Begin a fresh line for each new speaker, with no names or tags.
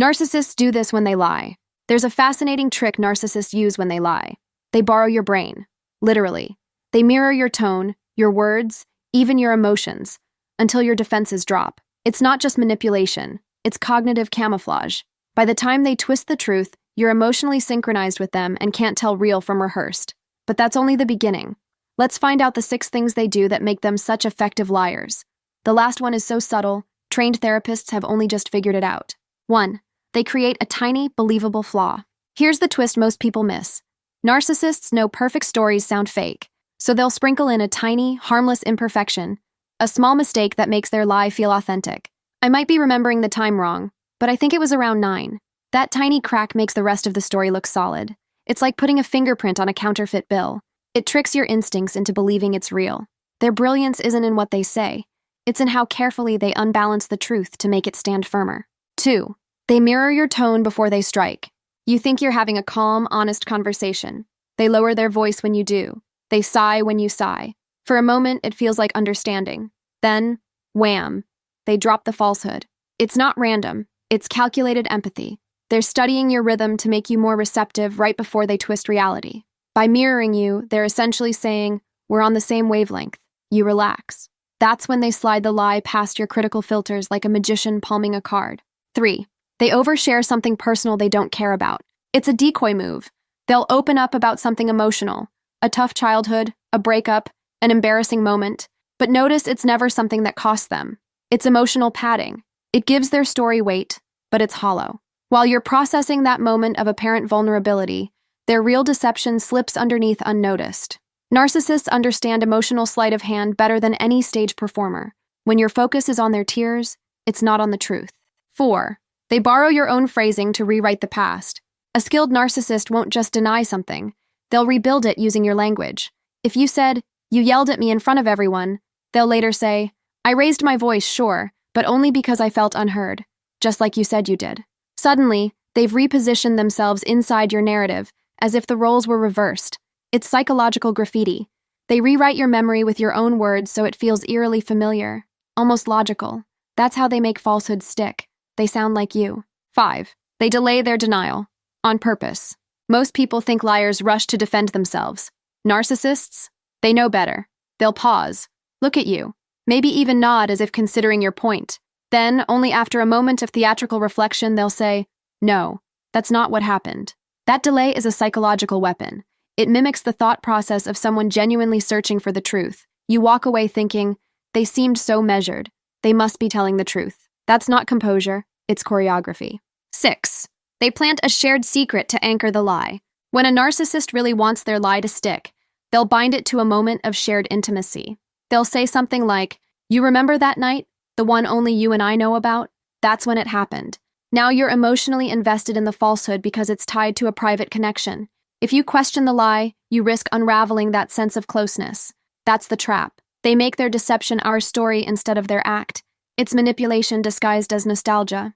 Narcissists do this when they lie. There's a fascinating trick narcissists use when they lie. They borrow your brain, literally. They mirror your tone, your words, even your emotions, until your defenses drop. It's not just manipulation, it's cognitive camouflage. By the time they twist the truth, you're emotionally synchronized with them and can't tell real from rehearsed. But that's only the beginning. Let's find out the 6 things they do that make them such effective liars. The last one is so subtle, trained therapists have only just figured it out. 1. They create a tiny, believable flaw. Here's the twist most people miss. Narcissists know perfect stories sound fake, so they'll sprinkle in a tiny, harmless imperfection, a small mistake that makes their lie feel authentic. I might be remembering the time wrong, but I think it was around 9. That tiny crack makes the rest of the story look solid. It's like putting a fingerprint on a counterfeit bill. It tricks your instincts into believing it's real. Their brilliance isn't in what they say. It's in how carefully they unbalance the truth to make it stand firmer. 2. They mirror your tone before they strike. You think you're having a calm, honest conversation. They lower their voice when you do. They sigh when you sigh. For a moment, it feels like understanding. Then, wham, they drop the falsehood. It's not random. It's calculated empathy. They're studying your rhythm to make you more receptive right before they twist reality. By mirroring you, they're essentially saying, we're on the same wavelength. You relax. That's when they slide the lie past your critical filters like a magician palming a card. 3. They overshare something personal they don't care about. It's a decoy move. They'll open up about something emotional, a tough childhood, a breakup, an embarrassing moment. But notice it's never something that costs them. It's emotional padding. It gives their story weight, but it's hollow. While you're processing that moment of apparent vulnerability, their real deception slips underneath unnoticed. Narcissists understand emotional sleight of hand better than any stage performer. When your focus is on their tears, it's not on the truth. 4. They borrow your own phrasing to rewrite the past. A skilled narcissist won't just deny something. They'll rebuild it using your language. If you said, "You yelled at me in front of everyone," they'll later say, "I raised my voice, sure, but only because I felt unheard, just like you said you did." Suddenly, they've repositioned themselves inside your narrative, as if the roles were reversed. It's psychological graffiti. They rewrite your memory with your own words so it feels eerily familiar, almost logical. That's how they make falsehoods stick. They sound like you. 5. They delay their denial. On purpose. Most people think liars rush to defend themselves. Narcissists? They know better. They'll pause, look at you, maybe even nod as if considering your point. Then, only after a moment of theatrical reflection, they'll say, "No, that's not what happened." That delay is a psychological weapon. It mimics the thought process of someone genuinely searching for the truth. You walk away thinking, they seemed so measured. They must be telling the truth. That's not composure, it's choreography. 6. They plant a shared secret to anchor the lie. When a narcissist really wants their lie to stick, they'll bind it to a moment of shared intimacy. They'll say something like, "You remember that night? The one only you and I know about? That's when it happened." Now you're emotionally invested in the falsehood because it's tied to a private connection. If you question the lie, you risk unraveling that sense of closeness. That's the trap. They make their deception our story instead of their act. It's manipulation disguised as nostalgia.